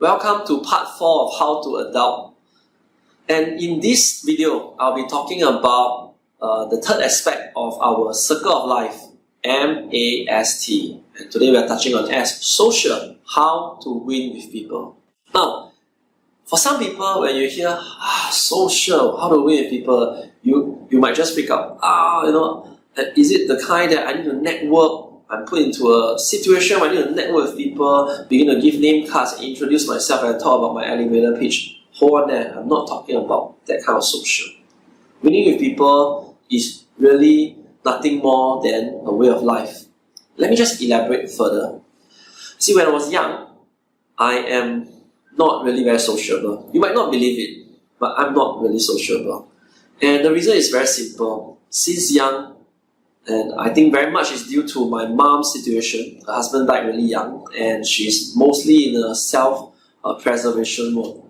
Welcome to part 4 of How to Adult. And in this video, I'll be talking about the third aspect of our circle of life, MAST. And today we are touching on S, social, how to win with people. Now, for some people, when you hear social, how to win with people, you might just pick up, is it the kind that I need to network? I'm put into a situation where I need to network with people, begin to give name cards, introduce myself, and talk about my elevator pitch. Hold on there, I'm not talking about that kind of social. Winning with people is really nothing more than a way of life. Let me just elaborate further. See, when I was young, I am not really very sociable. You might not believe it, but I'm not really sociable. And the reason is very simple. Since young, and I think very much is due to my mom's situation. Her husband died really young, and she's mostly in a self-preservation mode.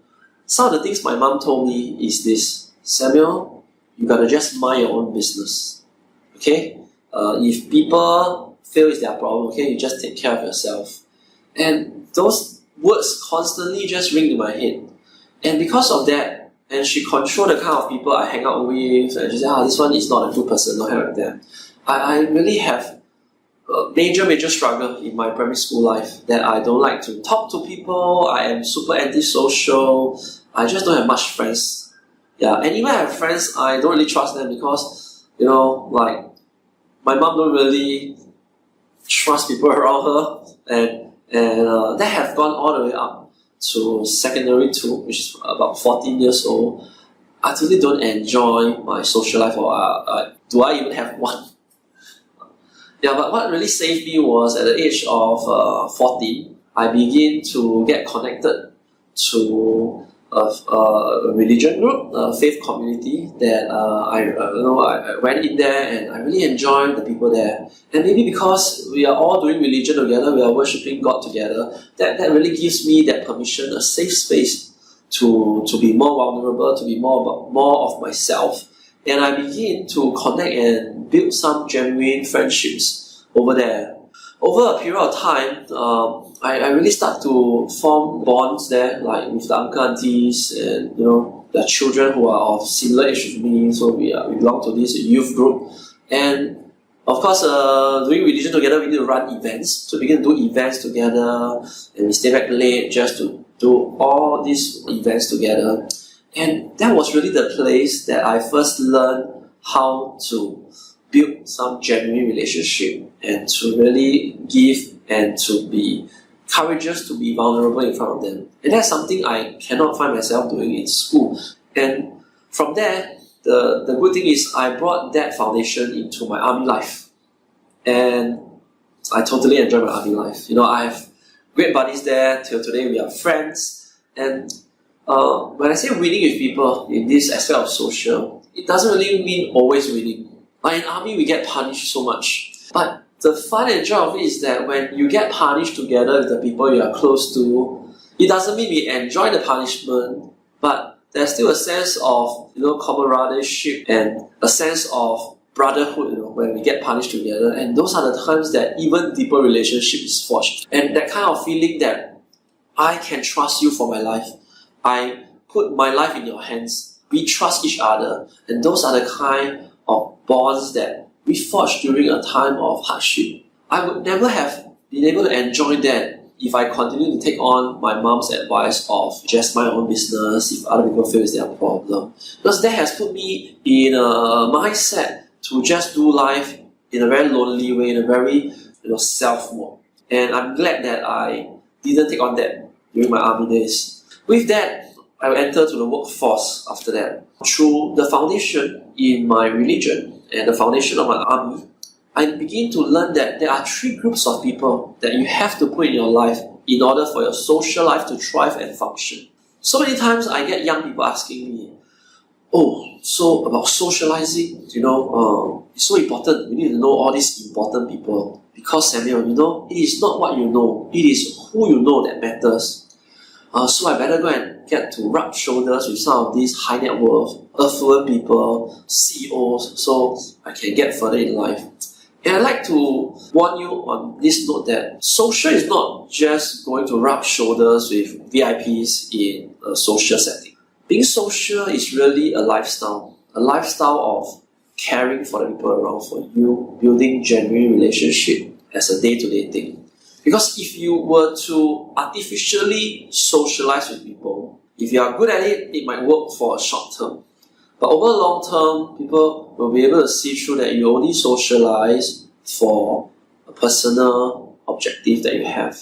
Some of the things my mom told me is this: Samuel, you gotta just mind your own business. Okay? If people feel it's their problem, okay, you just take care of yourself. And those words constantly just ring to my head. And because of that, and she controlled the kind of people I hang out with, and she said, this one is not a good person, don't hang out with them. I really have a major struggle in my primary school life that I don't like to talk to people. I am super antisocial. I just don't have much friends. Yeah, and even I have friends, I don't really trust them because, my mom don't really trust people around her, and that have gone all the way up to secondary 2, which is about 14 years old. I really don't enjoy my social life, or do I even have one? Yeah, but what really saved me was at the age of 14, I began to get connected to a religion group, a faith community that I went in there, and I really enjoyed the people there. And maybe because we are all doing religion together, we are worshipping God together, that really gives me that permission, a safe space to be more vulnerable, to be more of myself. And I begin to connect and build some genuine friendships over there. Over a period of time, I really start to form bonds there, like with the uncle aunties and their children who are of similar age with me. So we belong to this youth group. And of course, doing religion together, we need to run events. So we begin to do events together, and we stay back late just to do all these events together. And that was really the place that I first learned how to build some genuine relationship and to really give and to be courageous, to be vulnerable in front of them. And that's something I cannot find myself doing in school. And from there, the good thing is I brought that foundation into my army life. And I totally enjoy my army life. I have great buddies there. Till today, we are friends. And when I say winning with people in this aspect of social, it doesn't really mean always winning. Like in army, we get punished so much. But the fun and joy of it is that when you get punished together with the people you are close to, it doesn't mean we enjoy the punishment, but there's still a sense of camaraderie and a sense of brotherhood when we get punished together. And those are the times that even deeper relationship is forged. And that kind of feeling that I can trust you for my life. I put my life in your hands. We trust each other. And those are the kind of bonds that we forged during a time of hardship. I would never have been able to enjoy that if I continue to take on my mom's advice of just my own business if other people feel it's their problem. Because that has put me in a mindset to just do life in a very lonely way, in a very self mode. And I'm glad that I didn't take on that during my army days. With that, I entered to the workforce after that. Through the foundation in my religion and the foundation of my army, I begin to learn that there are 3 groups of people that you have to put in your life in order for your social life to thrive and function. So many times I get young people asking me, so about socializing, it's so important. We need to know all these important people. Because Samuel, it is not what you know, it is who you know that matters. So I better go and get to rub shoulders with some of these high net worth, affluent people, CEOs, so I can get further in life. And I'd like to warn you on this note that social is not just going to rub shoulders with VIPs in a social setting. Being social is really a lifestyle of caring for the people around for you, building genuine relationship as a day-to-day thing. Because if you were to artificially socialize with people, if you are good at it, it might work for a short term. But over long term, people will be able to see through that you only socialize for a personal objective that you have.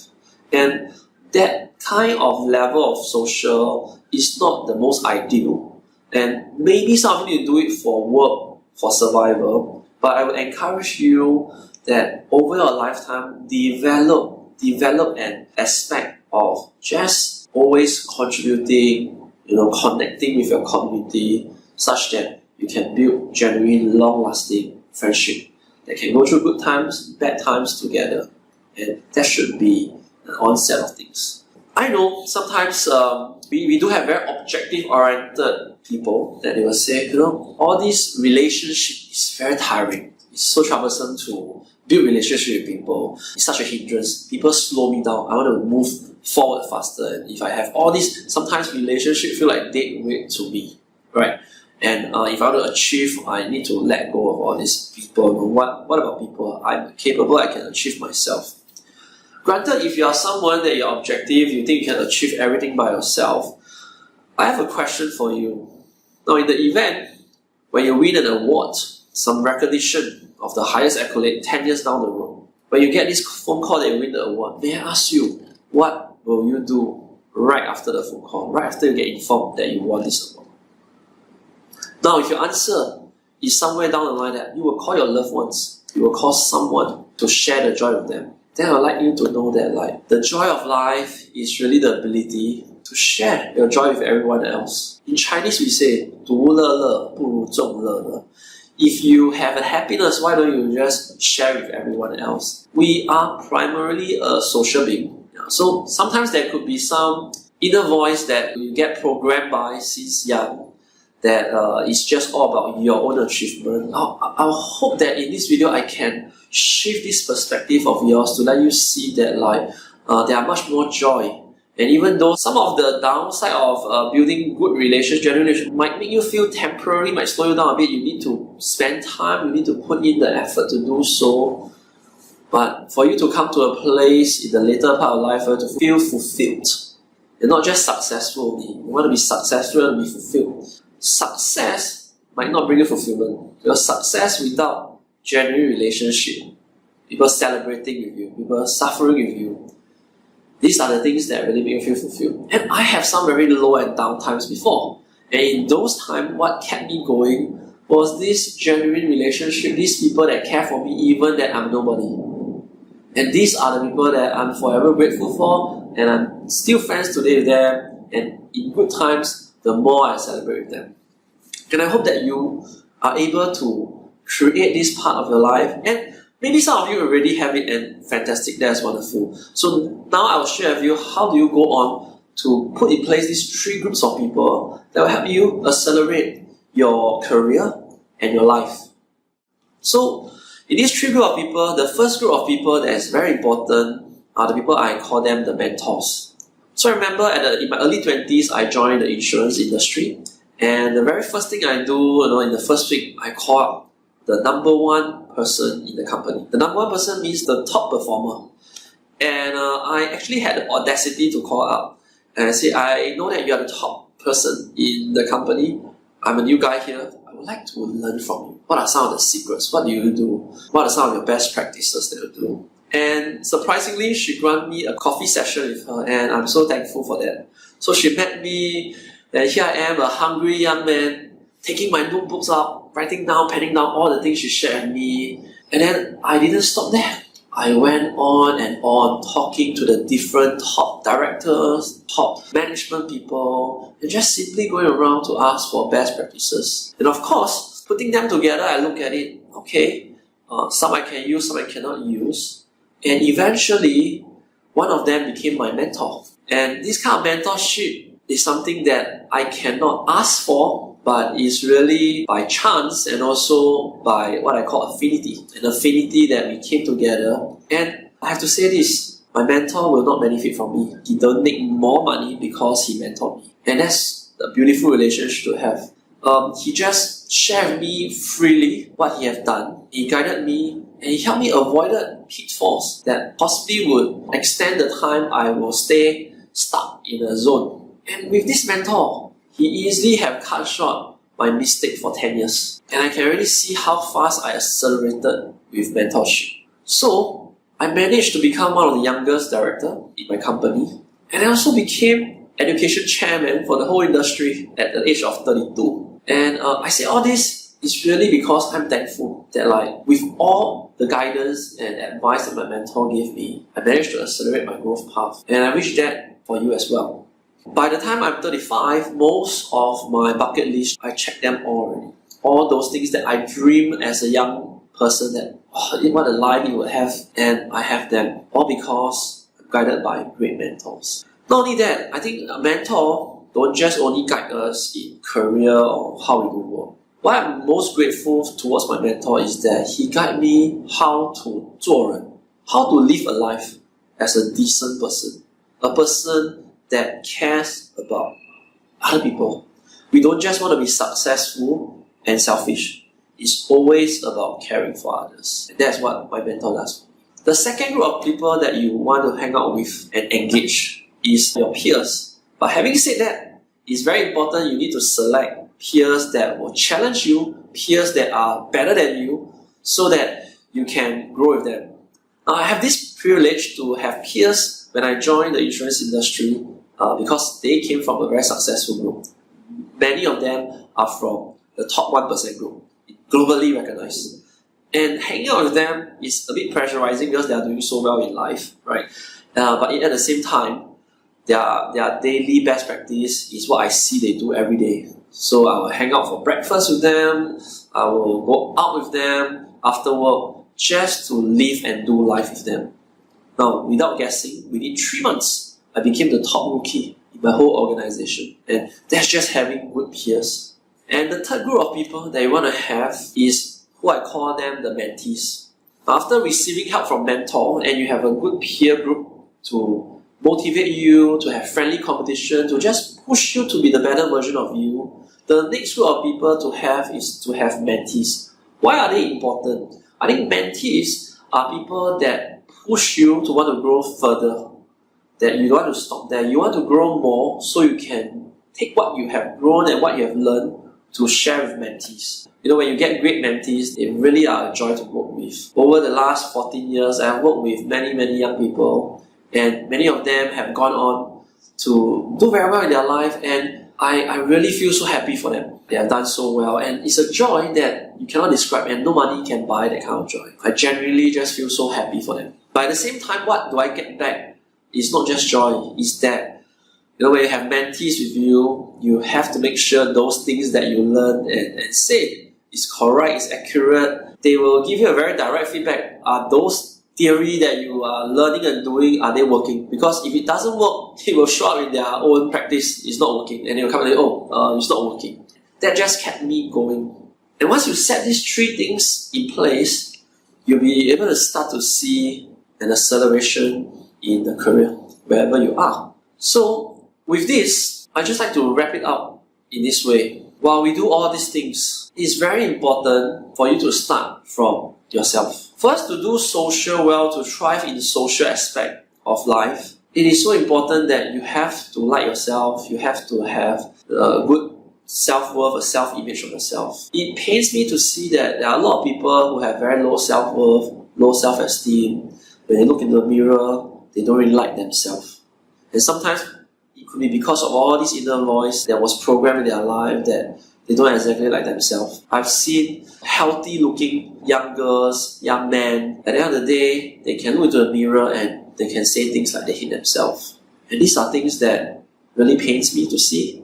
And that kind of level of social is not the most ideal. And maybe some of you need to do it for work, for survival, but I would encourage you that over your lifetime, develop an aspect of just always contributing, connecting with your community, such that you can build genuine, long-lasting friendship that can go through good times, bad times together. And that should be an onset of things. I know sometimes we do have very objective-oriented people that they will say, all this relationship is very tiring. It's so troublesome to build relationship with people. It's such a hindrance. People slow me down. I want to move forward faster. And if I have all this, sometimes relationships feel like dead weight to me, right? And if I want to achieve, I need to let go of all these people. What about people? I'm capable, I can achieve myself. Granted, if you are someone that you're objective, you think you can achieve everything by yourself, I have a question for you. Now, in the event when you win an award, some recognition of the highest accolade 10 years down the road, when you get this phone call that you win the award, may I ask you, what will you do right after the phone call, right after you get informed that you won this award? Now, if your answer is somewhere down the line that you will call your loved ones, you will call someone to share the joy with them, then I would like you to know that the joy of life is really the ability to share your joy with everyone else. In Chinese we say, 独乐乐不如众乐乐. If you have a happiness, why don't you just share with everyone else? We are primarily a social being. So sometimes there could be some inner voice that you get programmed by since young that is just all about your own achievement. I hope that in this video I can shift this perspective of yours to let you see that there are much more joy. And even though some of the downside of building good relations, genuine relations, might make you feel temporary, might slow you down a bit, you need to spend time, you need to put in the effort to do so. But for you to come to a place in the later part of life where to feel fulfilled, you're not just successful, you want to be successful and be fulfilled. Success might not bring you fulfillment. Your success without genuine relationship, people celebrating with you, people suffering with you, these are the things that really make you feel fulfilled. And I have some very low and down times before. And in those times, what kept me going was this genuine relationship, these people that care for me even that I'm nobody. And these are the people that I'm forever grateful for, and I'm still friends today with them. And in good times, the more I celebrate with them. And I hope that you are able to create this part of your life. And maybe some of you already have it, and fantastic, that's wonderful. So now I will share with you how do you go on to put in place these 3 groups of people that will help you accelerate your career and your life. So in these 3 groups of people, the first group of people that is very important are the people I call them the mentors. So I remember in my early 20s, I joined the insurance industry, and the very first thing I do, in the first week, I call up the number 1 person in the company. The number 1 person means the top performer. And I actually had the audacity to call up and I say, I know that you are the top person in the company. I'm a new guy here. I would like to learn from you. What are some of the secrets? What do you do? What are some of your best practices that you do? And surprisingly, she granted me a coffee session with her, and I'm so thankful for that. So she met me, and here I am, a hungry young man, taking my notebooks up, writing down, penning down all the things she shared with me. And then I didn't stop there. I went on and on talking to the different top directors, top management people, and just simply going around to ask for best practices. And of course, putting them together, I look at it, some I can use, some I cannot use. And eventually, one of them became my mentor. And this kind of mentorship is something that I cannot ask for, but it's really by chance and also by what I call affinity. An affinity that we came together. And I have to say this, my mentor will not benefit from me. He don't make more money because he mentored me. And that's a beautiful relationship to have. He just shared with me freely what he has done. He guided me and he helped me avoid pitfalls that possibly would extend the time I will stay stuck in a zone. And with this mentor, he easily have cut short my mistake for 10 years. And I can really see how fast I accelerated with mentorship. So, I managed to become one of the youngest director in my company. And I also became education chairman for the whole industry at the age of 32. And I say all this is really because I'm thankful that with all the guidance and advice that my mentor gave me, I managed to accelerate my growth path. And I wish that for you as well. By the time I'm 35, most of my bucket list, I checked them all already. All those things that I dreamed as a young person that, what a life you would have, and I have them. All because I'm guided by great mentors. Not only that, I think a mentor don't just only guide us in career or how we do work. What I'm most grateful towards my mentor is that he guided me how to 做人, how to live a life as a decent person. A person that cares about other people. We don't just want to be successful and selfish. It's always about caring for others. And that's what my mentor does for me. The second group of people that you want to hang out with and engage is your peers. But having said that, it's very important you need to select peers that will challenge you, peers that are better than you, so that you can grow with them. Now, I have this privilege to have peers when I joined the insurance industry because they came from a very successful group. Many of them are from the top 1% group, globally recognized. And hanging out with them is a bit pressurizing because they are doing so well in life, right? But at the same time, their daily best practice is what I see they do every day. So I will hang out for breakfast with them, I will go out with them after work just to live and do life with them. Now, without guessing, within 3 months, I became the top rookie in my whole organization. And that's just having good peers. And the third group of people that you want to have is who I call them the mentees. After receiving help from mentor and you have a good peer group to motivate you, to have friendly competition, to just push you to be the better version of you, the next group of people to have is to have mentees. Why are they important? I think mentees are people that push you to want to grow further, that you don't want to stop there. You want to grow more so you can take what you have grown and what you have learned to share with mentees. When you get great mentees, they really are a joy to work with. Over the last 14 years, I have worked with many young people, and many of them have gone on to do very well in their life, and I really feel so happy for them. They have done so well, and it's a joy that you cannot describe, and no money can buy that kind of joy. I genuinely just feel so happy for them. But at the same time, what do I get back? It's not just joy, it's that when you have mentees with you, you have to make sure those things that you learn and say is correct, is accurate. They will give you a very direct feedback. Are those theory that you are learning and doing, are they working? Because if it doesn't work, it will show up in their own practice, it's not working. And they will come and say, it's not working. That just kept me going. And once you set these 3 things in place, you'll be able to start to see an acceleration in the career, wherever you are. So, with this, I just like to wrap it up in this way. While we do all these things, it's very important for you to start from yourself. First, to do social well, to thrive in the social aspect of life, it is so important that you have to like yourself, you have to have a good self-worth, a self-image of yourself. It pains me to see that there are a lot of people who have very low self-worth, low self-esteem. When they look in the mirror, they don't really like themselves. And sometimes it could be because of all this inner voice that was programmed in their life that they don't exactly like themselves. I've seen healthy looking young girls, young men, at the end of the day, they can look into the mirror and they can say things like they hate themselves. And these are things that really pains me to see.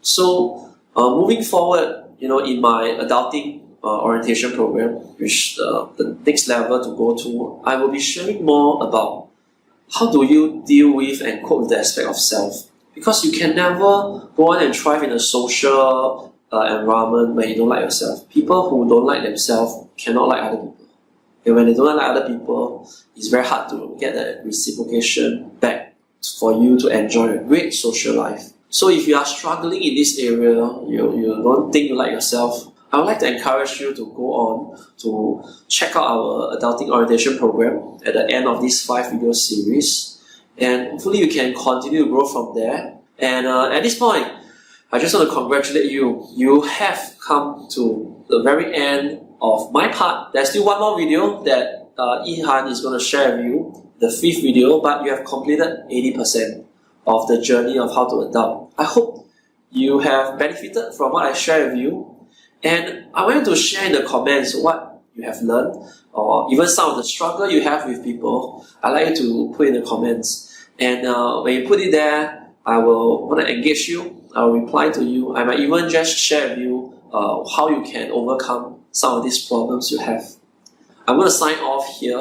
So, moving forward, in my adulting orientation program, which the next level to go to, I will be sharing more about how do you deal with and cope with the aspect of self. Because you can never go on and thrive in a social environment where you don't like yourself. People who don't like themselves cannot like other people. And when they don't like other people, it's very hard to get the reciprocation back for you to enjoy a great social life. So if you are struggling in this area, you don't think you like yourself, I would like to encourage you to go on to check out our Adulting Orientation program at the end of this 5 video series. And hopefully you can continue to grow from there. And at this point, I just want to congratulate you. You have come to the very end of my part. There's still one more video that Yihan is going to share with you, the 5th video, but you have completed 80% of the journey of how to adult. I hope you have benefited from what I share with you. And I want you to share in the comments what you have learned, or even some of the struggle you have with people. I'd like you to put in the comments. And when you put it there, I will want to engage you. I will reply to you. I might even just share with you how you can overcome some of these problems you have. I'm going to sign off here.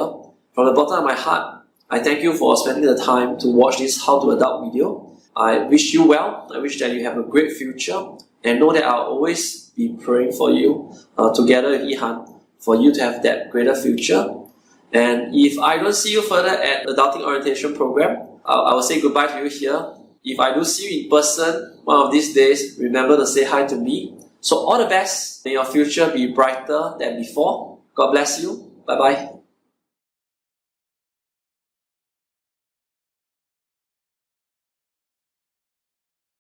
From the bottom of my heart, I thank you for spending the time to watch this How to Adult video. I wish you well. I wish that you have a great future. And know that I'll always be praying for you together with Yihan for you to have that greater future. And if I don't see you further at Adulting Orientation program, I will say goodbye to you here. If I do see you in person one of these days, remember to say hi to me. So all the best. May your future be brighter than before. God bless you. Bye-bye.